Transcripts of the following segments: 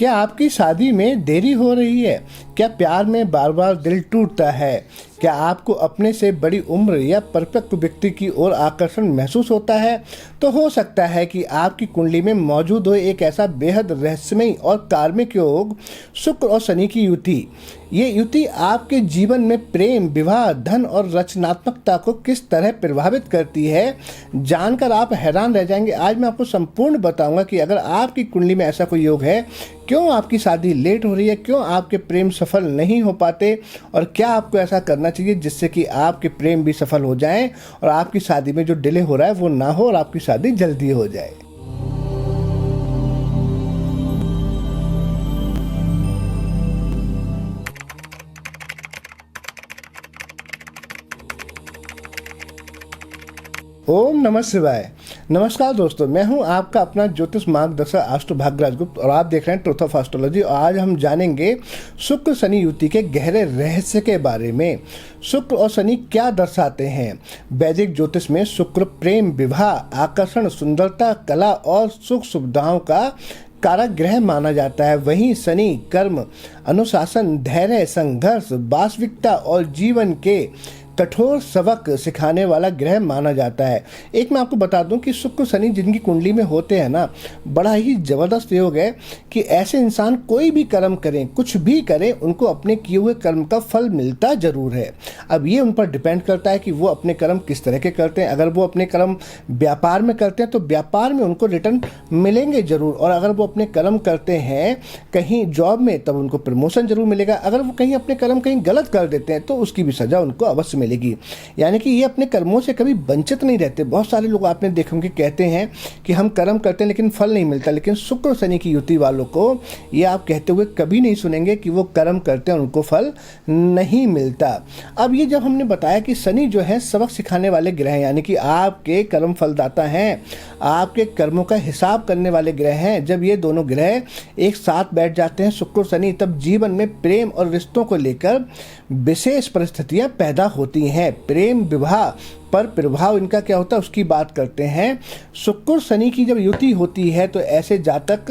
क्या आपकी शादी में देरी हो रही है? क्या प्यार में बार बार दिल टूटता है? क्या आपको अपने से बड़ी उम्र या परिपक्व व्यक्ति की ओर आकर्षण महसूस होता है? तो हो सकता है कि आपकी कुंडली में मौजूद हो एक ऐसा बेहद रहस्यमयी और कार्मिक योग शुक्र और शनि की युति। ये युति आपके जीवन में प्रेम, विवाह, धन और रचनात्मकता को किस तरह प्रभावित करती है, जानकर आप हैरान रह जाएंगे। आज मैं आपको संपूर्ण बताऊंगा कि अगर आपकी कुंडली में ऐसा कोई योग है, क्यों आपकी शादी लेट हो रही है, क्यों आपके प्रेम सफल नहीं हो पाते और क्या आपको ऐसा करना चाहिए जिससे कि आपके प्रेम भी सफल हो जाएं और आपकी शादी में जो डिले हो रहा है वो ना हो और आपकी शादी जल्दी हो जाए। ओम नमः शिवाय। नमस्कार दोस्तों, मैं हूं आपका अपना ज्योतिष मार्गदर्शक एस्ट्रो भाग्यराज गुप्त और आप देख रहे हैं ट्रुथ ऑफ एस्ट्रोलॉजी। और आज हम जानेंगे शुक्र शनि युति के गहरे रहस्य के बारे में। शुक्र और शनि क्या दर्शाते हैं? वैदिक ज्योतिष में शुक्र प्रेम, विवाह, आकर्षण, सुंदरता, कला और सुख सुविधाओं का कारक ग्रह माना जाता है। वहीं शनि कर्म, अनुशासन, धैर्य, संघर्ष, वास्तविकता और जीवन के कठोर सबक सिखाने वाला ग्रह माना जाता है। एक मैं आपको बता दूं कि शुक्र शनि जिनकी कुंडली में होते हैं ना, बड़ा ही जबरदस्त योग है कि ऐसे इंसान कोई भी कर्म करें, कुछ भी करें, उनको अपने किए हुए कर्म का फल मिलता जरूर है। अब ये उन पर डिपेंड करता है कि वो अपने कर्म किस तरह के करते हैं। अगर वो अपने कर्म व्यापार में करते हैं तो व्यापार में उनको रिटर्न मिलेंगे जरूर, और अगर वो अपने कर्म करते हैं कहीं जॉब में तब उनको प्रमोशन जरूर मिलेगा। अगर वो कहीं अपने कर्म कहीं गलत कर देते हैं तो उसकी भी सजा उनको अवश्य मिलेगी। यानी कि ये अपने कर्मों से कभी वंचित नहीं रहते। बहुत सारे लोग आपने देखे होंगे कहते हैं कि हम कर्म करते हैं लेकिन फल नहीं मिलता, लेकिन शुक्र शनि की युति वालों को ये आप कहते हुए कभी नहीं सुनेंगे कि वो कर्म करते हैं उनको फल नहीं मिलता। अब ये जब हमने बताया कि शनि जो है सबक सिखाने वाले ग्रह हैं, यानी कि आपके कर्म फलदाता हैं, आपके कर्मों का हिसाब करने वाले ग्रह हैं, जब ये दोनों ग्रह एक साथ बैठ जाते हैं शुक्र शनि, तब जीवन में प्रेम और रिश्तों को लेकर विशेष परिस्थितियां पैदा होती हैं। प्रेम विवाह पर प्रभाव इनका क्या होता है उसकी बात करते हैं। शुक्र शनि की जब युति होती है तो ऐसे जातक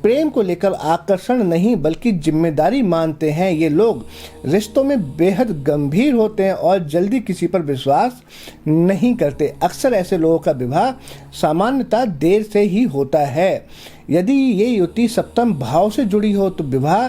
प्रेम को लेकर आकर्षण नहीं बल्कि जिम्मेदारी मानते हैं। ये लोग रिश्तों में बेहद गंभीर होते हैं और जल्दी किसी पर विश्वास नहीं करते। अक्सर ऐसे लोगों का विवाह सामान्यतः देर से ही होता है। यदि ये युति सप्तम भाव से जुड़ी हो तो विवाह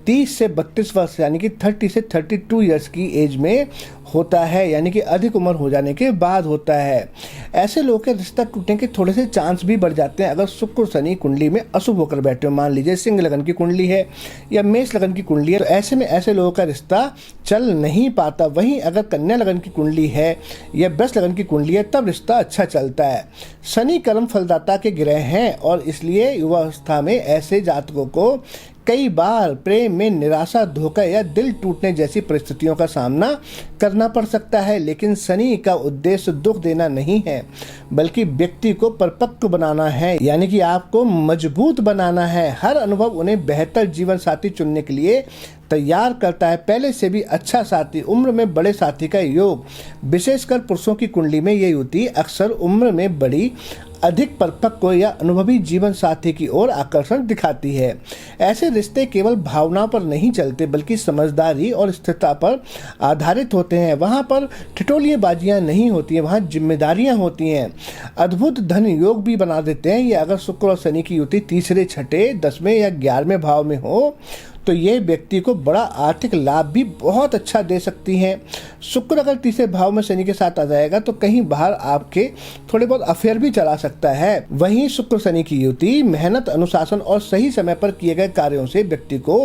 30 से 32 वर्ष यानी कि 30 से 32 ईयर्स की एज में होता है, यानी कि अधिक उम्र हो जाने के बाद होता है। ऐसे लोगों के रिश्ता टूटने के थोड़े से चांस भी बढ़ जाते हैं अगर शुक्र शनि कुंडली में अशुभ होकर बैठे हो। मान लीजिए सिंह लगन की कुंडली है या मेष लगन की कुंडली है, तो ऐसे में ऐसे लोगों का रिश्ता चल नहीं पाता। वहीं अगर कन्या लगन की कुंडली है या वृष लगन की कुंडली है तब रिश्ता अच्छा चलता है। शनि कर्म फलदाता के ग्रह हैं और इसलिए युवावस्था में ऐसे जातकों को कई बार प्रेम में निराशा, धोखा या दिल टूटने जैसी परिस्थितियों का सामना करना पड़ सकता है। लेकिन शनि का उद्देश्य दुख देना नहीं है बल्कि व्यक्ति को परिपक्व बनाना है, यानी कि आपको मजबूत बनाना है। हर अनुभव उन्हें बेहतर जीवन साथी चुनने के लिए तैयार करता है। पहले से भी अच्छा साथी, उम्र में बड़े साथी का योग, विशेषकर पुरुषों की कुंडली में ये युति अक्सर उम्र में बड़ी, अधिक परिपक्व या अनुभवी जीवन साथी की ओर आकर्षण दिखाती है। ऐसे रिश्ते केवल भावनाओं पर नहीं चलते बल्कि समझदारी और स्थिरता पर आधारित होते हैं। वहाँ पर ठिठोलियाबाजियाँ नहीं होती हैं, वहाँ जिम्मेदारियाँ होती हैं। अद्भुत धन योग भी बना देते हैं। ये अगर शुक्र और शनि की युति तीसरे, छठे, 10वें या 11वें भाव में हो तो ये व्यक्ति को बड़ा आर्थिक लाभ भी बहुत अच्छा दे सकती हैं। शुक्र अगर तीसरे भाव में शनि के साथ आ जाएगा तो कहीं बाहर आपके थोड़े बहुत अफेयर भी चला सकता है। वहीं शुक्र शनि की युति मेहनत, अनुशासन और सही समय पर किए गए कार्यों से व्यक्ति को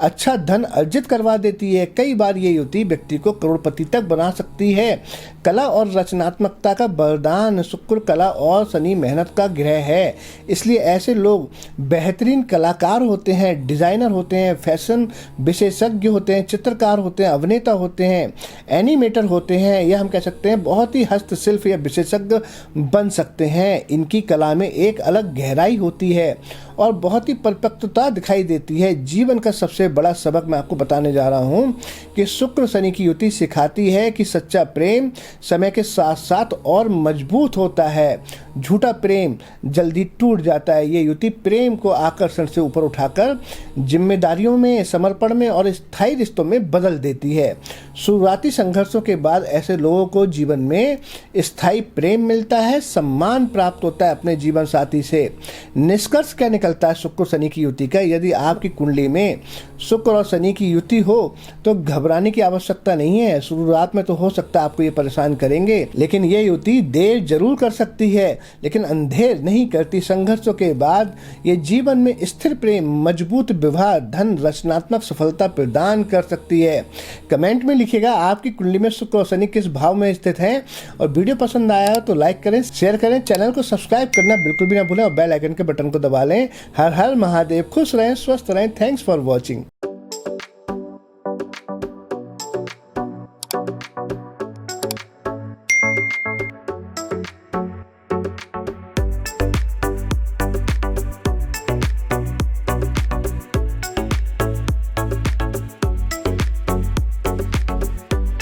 अच्छा धन अर्जित करवा देती है। कई बार ये युति व्यक्ति को करोड़पति तक बना सकती है। कला और रचनात्मकता का वरदान। शुक्र कला और शनि मेहनत का ग्रह है, इसलिए ऐसे लोग बेहतरीन कलाकार होते हैं, डिजाइनर होते हैं, फैशन विशेषज्ञ होते हैं, चित्रकार होते हैं, अभिनेता होते हैं, एनिमेटर होते हैं, या हम कह सकते हैं बहुत ही हस्तशिल्प या विशेषज्ञ बन सकते हैं। इनकी कला में एक अलग गहराई होती है और बहुत ही परिपक्वता दिखाई देती है। जीवन का सबसे बड़ा सबक मैं आपको बताने जा रहा हूँ कि शुक्र शनि की युति सिखाती है कि सच्चा प्रेम समय के साथ साथ और मजबूत होता है। झूठा प्रेम जल्दी टूट जाता है। ये युति प्रेम को आकर्षण से ऊपर उठाकर जिम्मेदारियों में, समर्पण में और स्थायी रिश्तों में बदल देती है। शुरुआती संघर्षों के बाद ऐसे लोगों को जीवन में स्थायी प्रेम मिलता है, सम्मान प्राप्त होता है अपने जीवन साथी से। निष्कर्ष क्या निकलता है शुक्र शनि की युति का? यदि आपकी कुंडली में शुक्र और शनि की युति हो तो घबराने की आवश्यकता नहीं है। शुरुआत में तो हो सकता है आपको ये परेशान करेंगे, लेकिन ये युति देर जरूर कर सकती है लेकिन अंधेर नहीं करती। संघर्षों के बाद ये जीवन में स्थिर प्रेम, मजबूत विवाह, धन, रचनात्मक सफलता प्रदान कर सकती है। कमेंट में लिखिएगा आपकी कुंडली में शुक्र और शनि किस भाव में स्थित है। और वीडियो पसंद आया तो लाइक करें, शेयर करें, चैनल को सब्सक्राइब करना बिल्कुल भी ना भूलें और बेल आइकन के बटन को दबा लें। हर हर महादेव। खुश रहें, स्वस्थ रहें। Thanks for watching.